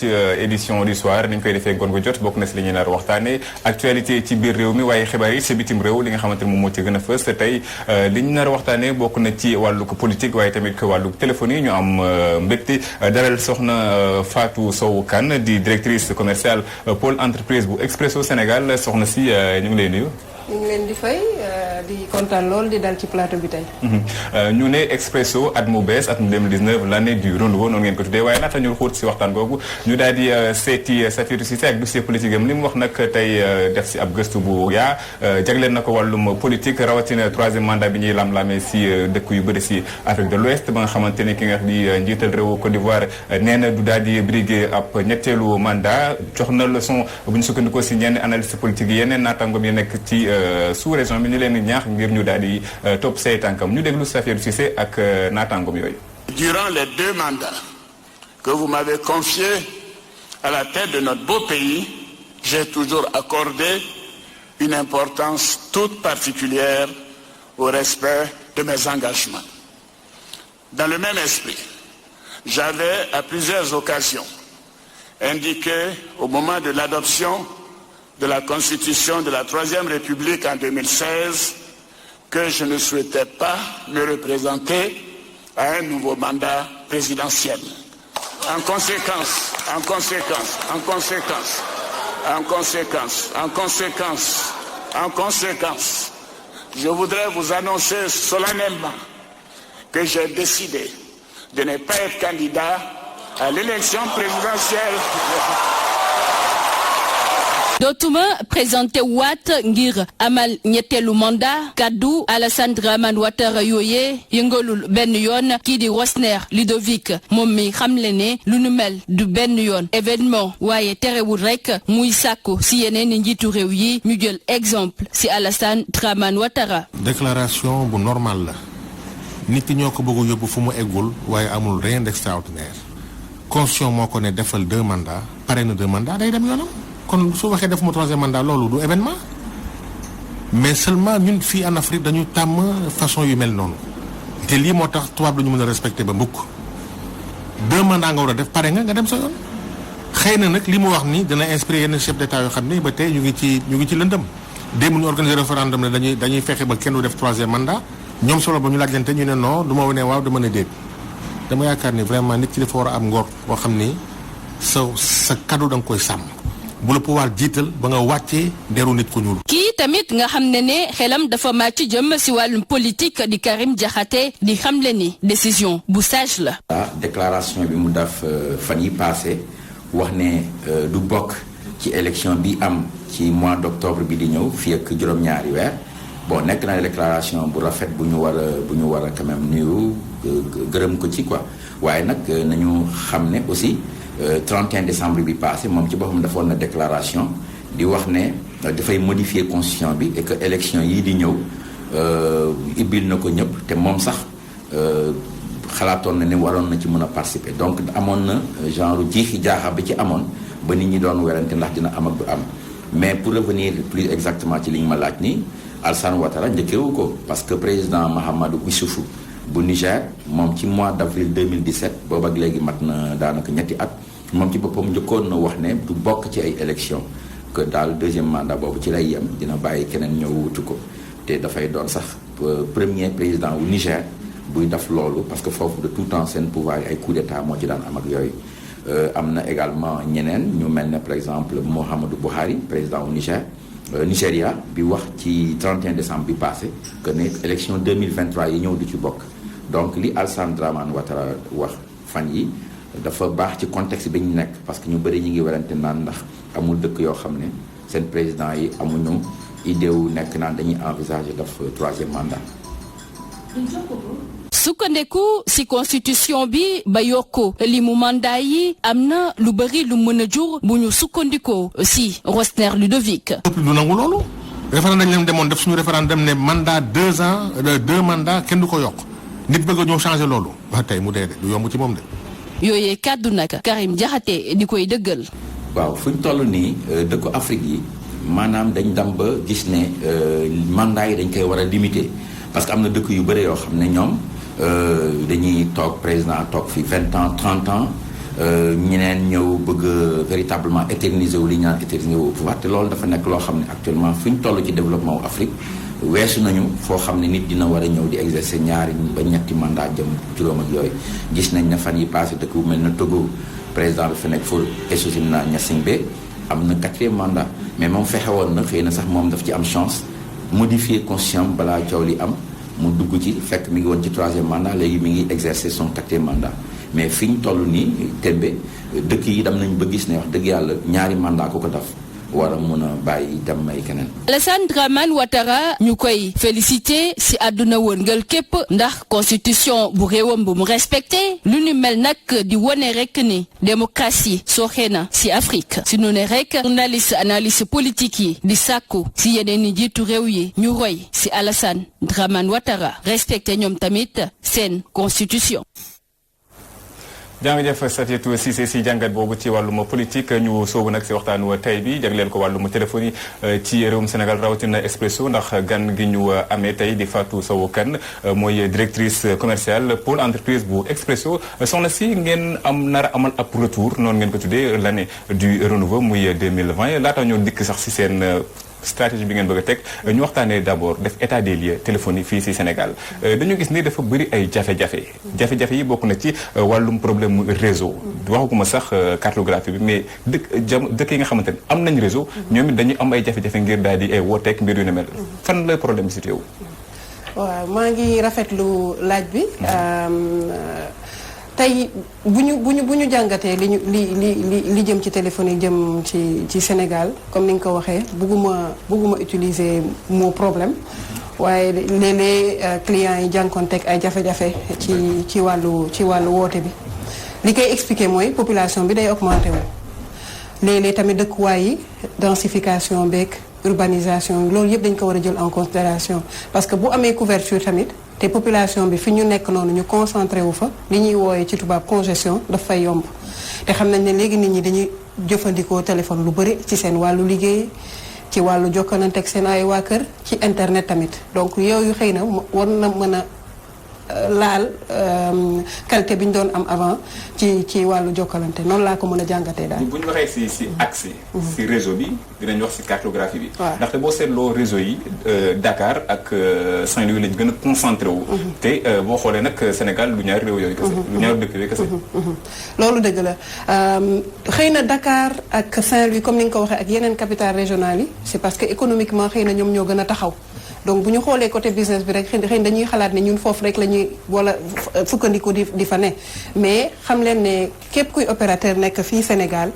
ci édition du soir ni ñu koy defee ngoon gu jot bokk na si li ñu nar waxtaane actualité ci biir réew mi waaye xibaar yi sa bitim réew li nga xamante ne moom moo ci gën a fës tey li ñu nar waxtaane bokk na ci wàllu politique waaye tamit wàllu téléphonie ñu am mbégte dalal soxna Fatou Sow Kane di directrice commerciale pôle entreprise bu Expresso Sénégal soxna si ñu ngi lay nuyu. ñu ngi leen di fay di kontaan lool di dal ci plateau bi tey. ñu ne Expresso at mu bees atum 2019 l'année du renouveau noonu ngeen ko tuddee waaye laata ñu xóot si waxtaan googu ñu daal di seeti Safiatou Cissé ak dossier politique am li mu wax nag tey def si ab gëstu bu yaa jagleel na ko wàllum politique rawatina troisième mandat bi ñuy lam-lamee si dëkk yu bëri si Afrique de l'Ouest ba nga xamante ni ki nga di njiital réewu Côte d'Ivoire nee na du daal di briguer ab ñetteelu mandat jox na leçon bu ñu sukkandikoo si ñenn analyste politique yi yeneen naataangoom yi nekk ci sous région bi ñu leen di ñaax ngir ñu daal di topp say tànkam ñu déglu Safiatou Cissé ak naataangoom yooyu. Durant les 2 mandats que vous m'avez confiés à la tête de notre beau pays, j'ai toujours accordé une importance toute particulière au respect de mes engagements. Dans le même esprit, j'avais à plusieurs occasions indiqué au moment de l'adoption de la Constitution de la Troisième République en 2016 que je ne souhaitais pas me représenter à un nouveau mandat présidentiel. En conséquence, je voudrais vous annoncer solennellement que j'ai décidé de ne pas être candidat à l'élection présidentielle. dootuma présenté waat ngir amal ñetteelu mandat kaddu Alassane Dramane Ouattara yooyee yëngalul benn yoon kii di Rosner Ludovic moom mi xamle ne lu nu mel du benn yoon événement waaye terewul rek muy sàkku si yeneen njiitu réew yi ñu jël exemple si Alassane Dramane Ouattara. déclaration bu normal la nit ñi ñoo ko bëgg yóbbu fu mu eggul waaye amul rien d'extraordinaire constitution moo ko ne defal 2 mandats pare na 2 mandats day dem yoonam. kon su waxee def mu 3e mandat loolu du événement mais seulement ñun fii en Afrique dañu tàmm façon yu mel noonu te lii moo tax tubaab la ñu mën a respecté ba mbukk 2 mandats nga war a def pare nga dem sa yoon. xëy na nag li mu wax ni dina inspiré yenn chef d'état yoo xam ne ba tey ñu ngi ci lëndëm démb ñu organiser référendum ne dañuy fexe ba kenn du def 3e mandat ñoom solo ba ñu laajante ñu ne non du ma wane waaw du ma ne déet dama yaakaar ni vraiment nit ki dafa war a am ngor boo xam ni sa kaddu da nga koy sàmm. bu la pouvoir jiital ba nga wàccee deru nit ku ñuul. kii tamit nga xam ne xelam dafa màcc jëm si wàllum politique di Karim Diakhaté di xamle ni décision bu sage la. déclaration bi mu def fan yi passé wax ne du bokk ci élection bi am ci mois d'octobre bi di ñëw fii ak juróom-ñaari weer bon nekk na déclaration bu rafet bu ñu war a quand même nuyu gërëm ko ci quoi waaye nag nañu xam ne aussi. 31 décembre bi passé moom ci boppam defoon na déclaration di wax ne dafay modifier constitution bi et que élection yii di ñëw ibbil na ko ñëpp te moom sax xalaatoon na ne waroon na ci mën a participer donc amoon na genre jiixi jaaxa bi ci amoon ba nit ñi doon werante ndax dina am ak du am mais pour revenir plus exactement ci li ñu ma laaj ni Alassane Ouattara njëkkewu ko parce que président Mahamadou Issoufou bu Niger moom ci mois d'avril 2017 boobu ak léegi mat na daanaka ñetti at moom ci boppam njëkkoon na wax ne du bokk ci ay élections que daal 2e mandat boobu ci lay yem dina bàyyi keneen ñëw wutu ko te dafay doon sax premier président wu Niger buy def loolu parce que foofu de tout temps seen pouvoir yi ay coup d'état moo ci daan am ak yooyu. am na également ñeneen ñu mel ne par exemple Mouhamadou Buhari président wu Nigéria bi wax ci 31 décembre bi passé que ne élection 2023 yi ñëw du ci bokk. donc li Alassane Dramane Ouattara wax fan yi dafa baax ci contexte bi ñu nekk parce que ñu bëri ñi ngi werante naan ndax amul dëkk yoo xam ne seen président yi amuñu idée wu nekk naan dañuy envisager def 3e mandat. sukkandeku si constitution bi ba yokku li mu mandat yi am na lu bëri lu mën a jur bu ñu sukkandikoo si Rosner Ludovic. peuple du nangu loolu. référendum lañ demoon def suñu référendum ne mandat 2 ans 2 mandats kenn du ko yokk. nit bëgg ñoo changer loolu ba tey mu dee de du yomb ci moom de. yooyee kàddu nag Karim Diakhaté di koy dëggal. waaw fu ñu toll nii dëkku Afrique yi maanaam dañ dem ba gis ne mandat yi dañ koy war a limiter parce que am na dëkk yu bëri yoo xam ne ñoom dañuy toog président toog fi 20 ans 30 ans ñeneen ñëw bëgg véritablement éterniser wu li ñu naan éterniser wu au pouvoir te loolu dafa nekk loo xam ne actuellement fu ñu toll ci développement wu Afrique weesu nañu foo xam ne nit dina war a ñëw di exercer ñaari ba ñetti mandat jëm juróom ak yooyu gis nañ ne fan yi passé dëkk bu mel na Togo président bi fa nekk foofu Essogina Gnassingbé am na 4e mandat mais moom fexe woon na xëy na sax moom daf ci am chance modifier constitution balaa coow li am mu dugg ci fekk mi ngi woon ci 3e mandat léegi mi ngi exercer son 4e mandat mais fi ñu toll nii tembe dëkk yi dem nañ ba gis ne wax dëgg yàlla ñaari mandat ko def war a mun a bàyyi dem may keneen. Alassane Dramane Ouattara ñu koy félicité si àdduna wërngal képp ndax constitution bu réewam bu mu respecté lu ñu mel nag di wone rek ni démocratie sooxe na si Afrique si nu ne rek journaliste analyse politique yi di sàkku si yeneen i njiitu réew yi ñu roy si Alassane Dramane Ouattara respecté ñoom tamit seen constitution. jërëjëf Safiatou Cissé si jàngat boobu ci wàllum politique ñu soobu nag si waxtaanu tey bi jagleel ko wàllum téléphone yi ci réewum Sénégal rawatina Expresso ndax gan gi ñu amee tey di Fatou Sow Kane mooy directrice commerciale pôle entreprise bu Expresso soxna si ngeen nar a amal ab retour noonu ngeen ko tuddee l'année du renouveau muy 2020 laata ñoo dikk sax si seen stratégie bi ngeen bëgg a teg ñu waxtaanee d'abord def état des lieux téléphonie fii ci Sénégal dañu gis ni dafa bëri ay jafe-jafe yi bokk na ci wàllum problème réseau waxuma sax cartographie bi mais dëkk yi nga xamante ne am nañ réseau ñoom it dañuy am ay jafe-jafe ngir daal di ay wooteek mbir yu ne mel fan la problème bi situé wu. waaw maa ngi rafetlu laaj bi tey bu ñu jàngatee li jëm ci téléphone yi jëm ci Sénégal comme ni nga ko waxee bugguma utiliser mot problème waaye léeg-léeg clients yi jànkoonteeg ay jafe-jafe ci wàllu woote bi li koy expliquer mooy population bi day augmenté wu léeg-léeg tamit dëkkuwaay yi densification beeg urbanisation loolu yëpp dañ ko war a jël en considération parce que bu amee couverture tamit te population bi fi ñu nekk noonu ñu concentré wu fa li ñuy wooyee ci tubaab congestion daf fay yomb te xam nañ ne léegi nit ñi dañuy jëfandikoo téléphone lu bëri ci seen wàllu liggéey ci wàllu jokkalante ak seen ay waa kër ci internet tamit donc yooyu xëy na war na mën a laal qualité bi ñu doon am avant ci wàllu jokkalante noonu laa ko mën a jàngatee daal. bu ñu waxee si accès. si réseau bi dinañ wax si cartographie bi. waaw ndaxte boo seetloo réseau yi Dakar ak Saint-Louis lañ gën a concentré wu. te boo xoolee nag Sénégal lu ñaari réew yooyu kese. lu ñaari dëkk yooyu kese. loolu dëgg la xëy na Dakar ak Saint-Louis comme ni nga ko waxee ak yeneen capitales régionales yi c'est parce que économiquement xëy na ñoom ñoo gën a taxaw. donc bu ñu xoolee côté business bi rek xëy na dañuy xalaat ne ñun foofu rek la ñuy wala fukkandiku di fa ne mais xam leen ne képp kuy opérateur nekk fii Sénégal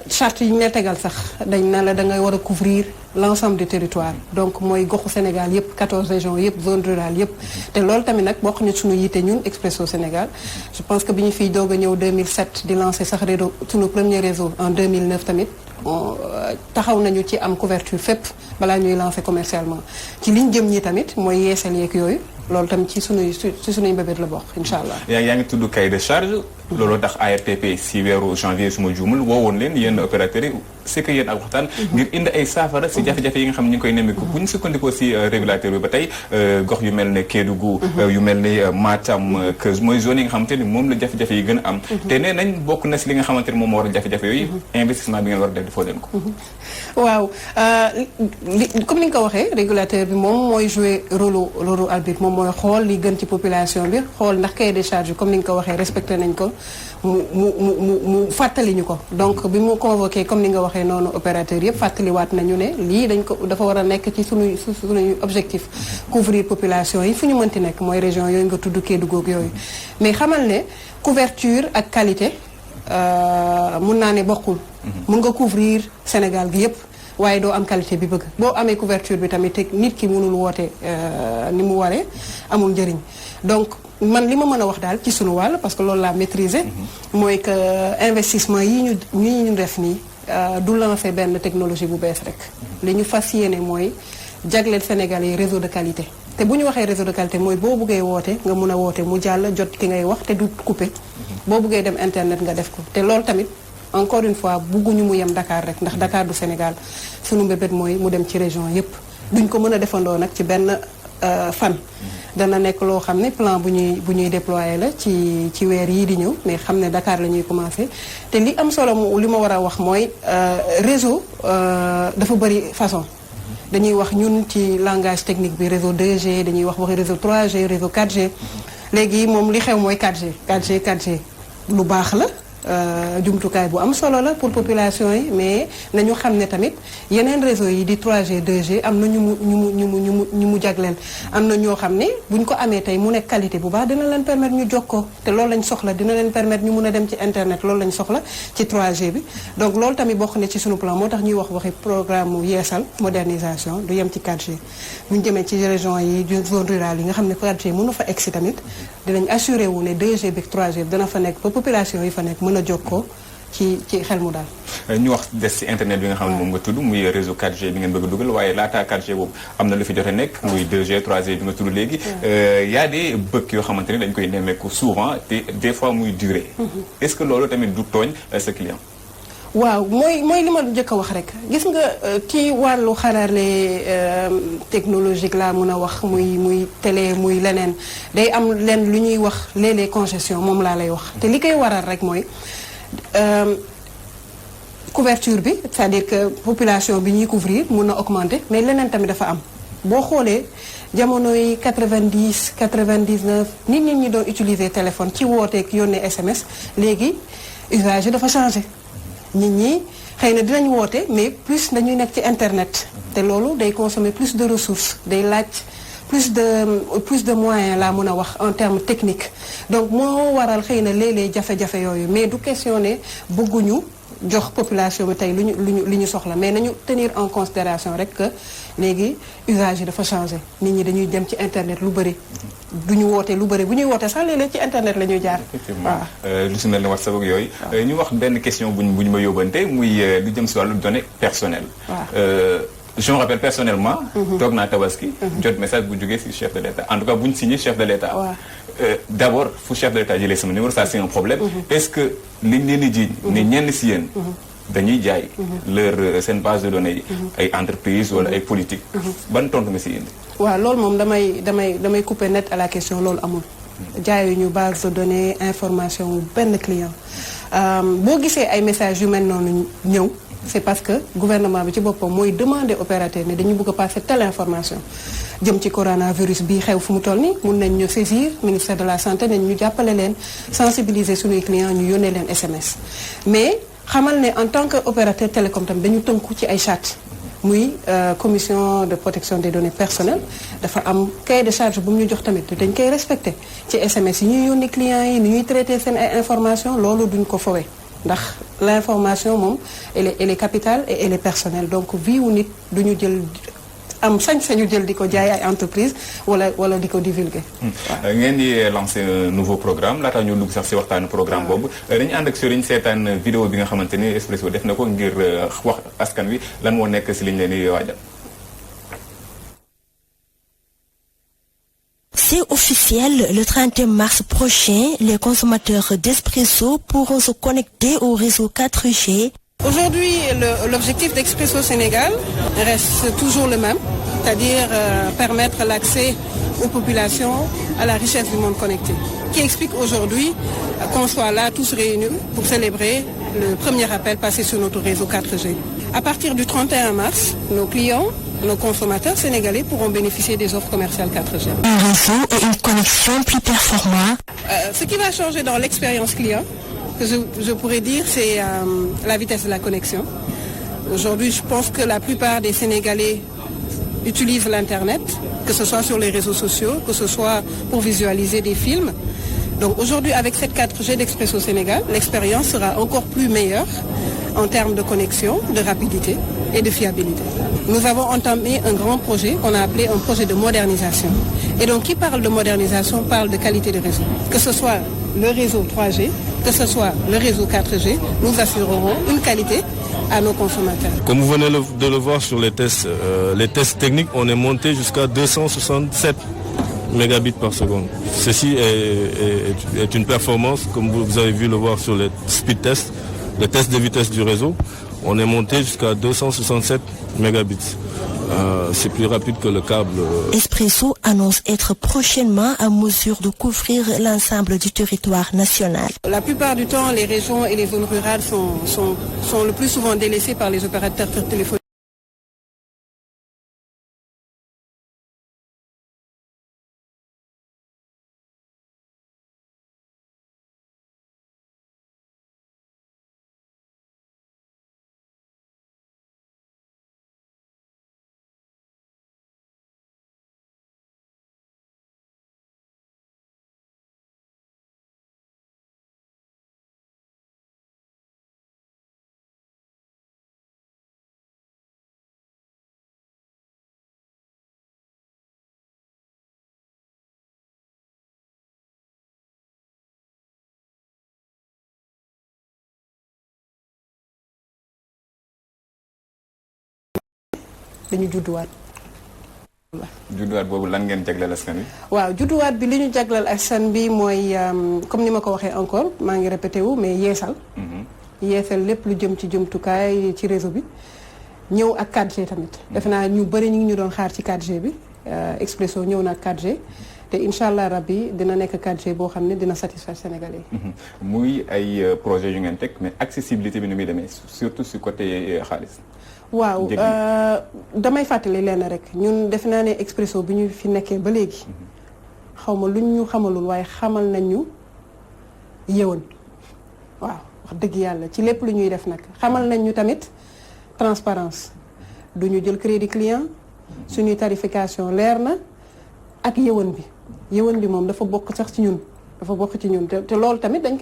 charte yi ñu ne tegal sax dañ na la da ngay war a couvrir l'ensemble du territoire donc mooy goxu Sénégal yëpp 14 régions yëpp zone rurale yëpp te loolu tamit nag bokk na suñu yitte ñun Expresso Sénégal je pense que bi ñu fiy doog a ñëw 2007 di lancer sax réseau suñu premier réseau en 2009 tamit taxaw nañu ci am couverture fépp balaa ñuy lancer commercialement ci liñ jëm ñi tamit mooy yeesal yeeg yooyu loolu tamit ci sunuy mbébét la bokk incha allah. yaa ngi tudd cahier de charge. looloo tax ARTP si weeru janvier suma juumul woowoon leen yéen opérateurs yi c'est que yéen ak waxtaan ngir indi ay saafara si jafe-jafe yi nga xam ne ñu ngi koy nemmeeku bu ñu sukkandikoo si régulateur bi ba tey gox yu mel ne Kédougou yu mel ne Matam que mooy zone yi nga xamante ni moom la jafe-jafe yi gën a am te nee nañ bokk na si li nga xamante ni moom moo war a jafe-jafe yooyu investissement bi ngeen war a def defoo leen ko. waaw comme ni nga ko waxee régulateur bi moom mooy jouer rôle arbitre moom mooy xool li gën ci population bi xool ndax cahier de charge comme ni nga ko waxee respecté nañ ko mu fàttali ñu ko donc bi mu convoqué comme ni nga waxee noonu opérateur yëpp fàttaliwaat nañu ne lii dañ ko dafa war a nekk ci sunuy objectif couvrir population yi fu ñu mënti nekk mooy région yooyu nga tudd Kédougou ak yooyu mais xamal ne couverture ak qualité mun naa ne bokkul mun nga couvrir Sénégal gi yëpp waaye doo am qualité bi bëgg boo amee couverture bi tamit te nit ki mënul woote ni mu waree amul njëriñ donc man li ma mën a wax daal ci sunu wàll parce que loolu laa maîtriser mooy que investissement yi ñu def nii du lancer benn technologie bu bees rek li ñu fas yéene mooy jagleel Sénégal yi réseau de qualité te bu ñu waxee réseau de qualité mooy boo buggee woote nga mun a woote mu jàll jot ki ngay wax te du coupé boo buggee dem internet nga def ko te loolu tamit encore une fois bugguñu mu yem Dakar rek ndax Dakar du Sénégal sunu mbébét mooy mu dem ci région yépp duñ ko mën a defandoo nag ci benn fan. dana nekk loo xam ne plan bu ñuy déployer la ci weer yii di ñëw mais xam ne Dakar la ñuy commencer te li am solo li ma war a wax mooy réseau dafa bëri façon. dañuy wax ñun ci langage technique bi réseau 2G dañuy wax réseau 3G réseau 4G léegi moom li xew mooy 4G lu baax la jumtukaay bu am solo la pour population yi mais nañu xam ne tamit yeneen réseau yi di 3G 2G am na ñu mu jagleel am na ñoo xam ne buñ ko amee tey mu nekk qualité bu baax dina leen permettre ñu jokkoo te loolu lañ soxla dina leen permettre ñu mun a dem ci internet loolu lañ soxla ci 3G bi donc loolu tamit bokk na ci sunu plan moo tax ñuy waxi programme mu yeesal modernisation du yem ci 4G buñ jëmee ci région yi zone rurale yi nga xam ne 4G mënu fa egsi tamit dinañ assuré wu ne 2G bi 3G dana fa nekk ba population yi fa nekk mën a jokkoo ci xel mu daal. ñu wax des ci internet bi nga xam ne moom nga tudd muy réseau 4G bi ngeen bëgg a dugal waaye laata 4G boobu am na lu fi jot a nekk muy 2G 3G bi nga tudd léegi. y a des bëgg yoo xamante ne dañ koy nemmeeku souvent te des fois muy durer. est-ce que loolu tamit du tooñ sa client. waaw mooy li ma njëkk a wax rek gis nga ci wàllu xarale technologique laa mën a wax muy télé muy leneen day am leen lu ñuy wax léeg-léeg congestion moom laa lay wax te li koy waral rek mooy couverture bi c'est-à-dire que population bi ñuy couvrir mun na augmenter mais leneen tamit dafa am boo xoolee jamono yi 90 99 nit ñi doon utiliser téléphone ci wooteek yónnee SMS léegi usage yi dafa changé nit ñi xëy na dinañ woote mais plus dañuy nekk ci internet te loolu day consommer plus de ressources day laaj plus de moyens laa mën a wax en termes techniques donc moo waral xëy na léeg-léeg jafe-jafe yooyu mais du question ne bëgguñu jox population bi tey lu ñu soxla mais nañu tenir en considération rek que léegi usage yi dafa changé nit ñi dañuy dem ci internet lu bëri duñu woote lu bëri bu ñuy woote sax léeg-léeg ci internet la ñuy jaar. effectivement lu si mel ne WhatsApp ak yooyu. ñu wax benn question bu ñu ma yóbbante muy lu jëm si wàllu données personnelles. je me rappelle personnellement. toog naa Tabaski. jot message bu jógee si chef de l'État en tout cas bu ñu signé chef de l'État. d'abord fu chef de l'État jëlee sama numéro ça c'est un problème. est-ce que liñ leen di jiiñ ne ñenn si yéen. dañuy jaay. leur seen base de données yi. ay entreprises wala ay politique. ban tontu nga si indi. waaw loolu moom damay couper net à la question loolu amul. jaayuñu base de données information benn client boo gisee ay messages yu mel noonu ñëw. c'est parce que gouvernement bi ci boppam mooy demander opérateur ne dañu bëgg a passer telle information jëm ci coronavirus bi xew fu mu toll nii mun nañ ñu saisir ministère de la santé nañ ñu jàppale leen sensibiliser suñuy clients ñu yónnee leen SMS mais xamal ne en tant que opérateur télécom tam dañu tënku ci ay chartes muy commission de protection des données personnelles dafa am cahier de charge bu mu ñu jox tamit dañ koy respecter ci SMS yi ñuy yónni clients yi ni ñuy traiter seen ay information loolu duñ ko fowee ndax l'information moom elle est capitale et elle est personnelle donc vie wu nit duñu jël am sañ-sañu jël di ko jaay ay entreprise wala di ko divulguer. ngeen di lancer un nouveau programme laata ñu dugg sax ci waxtaanu programme boobu dañu ànd ak Serigne seetaan vidéo bi nga xamante ni Expresso def na ko ngir wax askan wi lan moo nekk ci liñ leen di waajal. C'est officiel, le 31 mars prochain, les consommateurs d'Expresso pourront se connecter au réseau 4G. Aujourd'hui, l'objectif d'Expresso Sénégal reste toujours le même, c'est-à-dire permettre l'accès aux populations à la richesse du monde connecté. Qui explique aujourd'hui qu'on soit là tous réunis pour célébrer le premier appel passé sur notre réseau 4G. À partir du 31 mars, nos clients, nos consommateurs sénégalais pourront bénéficier des offres commerciales 4G. Un réseau et une connexion plus performants. Ce qui va changer dans l'expérience client, que je pourrais dire, c'est la vitesse de la connexion. Aujourd'hui, je pense que la plupart des Sénégalais utilisent l'Internet, que ce soit sur les réseaux sociaux, que ce soit pour visualiser des films. Donc aujourd'hui, avec cette 4G d'Expresso Sénégal, l'expérience sera encore plus meilleure en termes de connexion, de rapidité et de fiabilité. Nous avons entamé un grand projet qu'on a appelé un projet de modernisation. Et donc, qui parle de modernisation parle de qualité de réseau. Que ce soit le réseau 3G, que ce soit le réseau 4G, nous assurerons une qualité à nos consommateurs. Comme vous venez de le voir sur les tests techniques, on est monté jusqu'à 267 mégabits par seconde. Ceci est une performance, comme vous avez vu le voir sur les speed tests, les tests de vitesse du réseau. On est monté jusqu'à 267 mégabits. c'est plus rapide que le câble. Expresso annonce être prochainement à mesure de couvrir l'ensemble du territoire national. La plupart du temps, les régions et les zones rurales sont le plus souvent délaissées par les opérateurs téléphoniques. dañu judduwaat. judduwaat boobu lan ngeen jagleel askan wi. waaw judduwaat bi li ñu jagleel askan bi mooy comme ni ma ko waxee encore maa ngi répété wu mais yeesal. yeesal lépp lu jëm ci jumtukaay ci réseau bi ñëw ak 4G tamit. defe naa ñu bëri ñu ngi ñu doon xaar ci 4G bi Expresso ñëw na ak 4G te incha allah rabbi dina nekk 4G boo xam ne dina satisfaire Sénégalais yi. muy ay projet yu ngeen teg mais accessibilité bi ni muy demee surtout si côté xaalis. waaw damay fàttali leen rek ñun defe naa ne Expresso bi ñu fi nekkee ba léegi xaw ma luñ ñu xamalul waaye xamal nañ ñu yëwan waaw wax dëgg yàlla ci lépp lu ñuy def nag xamal nañ ñu tamit transparence du ñu jël crédit client suñuy tarification leer na ak yëwan bi moom dafa bokk sax ci ñun dafa bokk ci ñun te loolu tamit dañ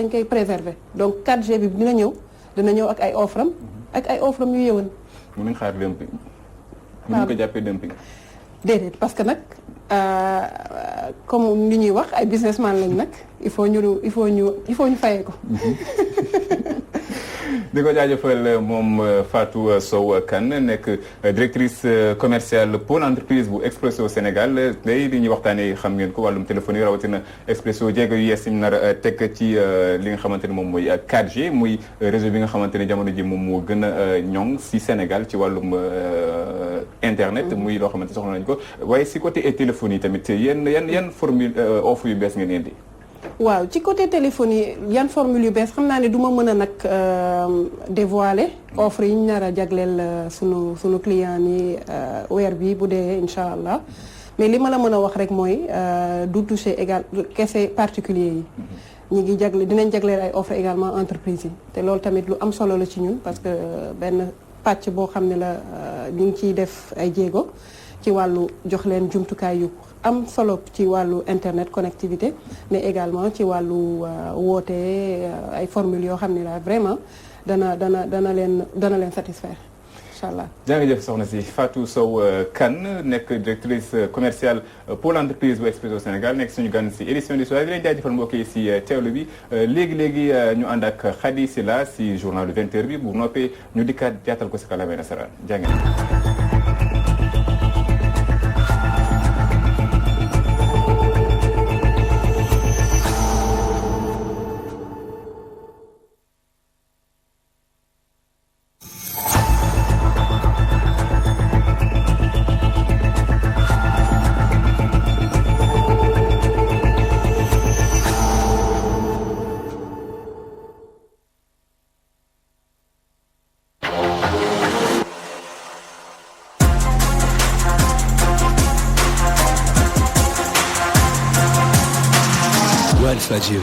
koy préserver donc 4G bi dina ñëw ak ay offre am ak ay offre yu yëwan. mënuñ xaar dumping. mënuñ ko jàppee dumping. déedéet parce que nag comme li ñuy wax ay businessman lañ nag il faut ñu fayee ko. di ko jaajëfal moom Fatou Sow Kane nekk directrice commerciale pôle entreprise bu Expresso Sénégal tey li ñuy waxtaanee xam ngeen ko wàllum téléphonie rawatina Expresso jéego yu yees yi ñu nar a teg ci li nga xamante ne moom mooy 4G muy réseau bi nga xamante ne jamono ji moom moo gën a ñoŋ si Sénégal ci wàllum internet. muy loo xamante soxla nañu ko waaye si côté téléphonie tamit yan formule offre yu bees ngeen indi. waaw ci côté téléphonie yan formule yu bees xam naa ne du ma mën a nag dévoiler offre yi ñu nar a jagleel sunu client yi weer bi bu dee incha allah mais li ma la mën a wax rek mooy du toucher égal kese particulier yi. ñi ngi dinañ jagleel ay offre également entreprise yi te loolu tamit lu am solo la ci ñun parce que benn pàcc boo xam ne la ñu ngi ciy def ay jéego ci wàllu jox leen jumtukaay yu am solo ci wàllu internet connectivité mais également ci wàllu woote ay formules yoo xam ne la vraiment dana leen satisfaire incha allah. jërëjëf soxna si Fatou Sow Kane nekk directrice commerciale pôle entreprise bu Expresso Sénégal nekk suñu gan si édition du soir di leen jaajëfal mbokk yi si teewlu bi léegi ñu ànd ak Khady Sylla si journal 20h bi bu noppee ñu dikkaat jaatal ko si kàllaamay nasaraan jaa ngeen. Walfadjri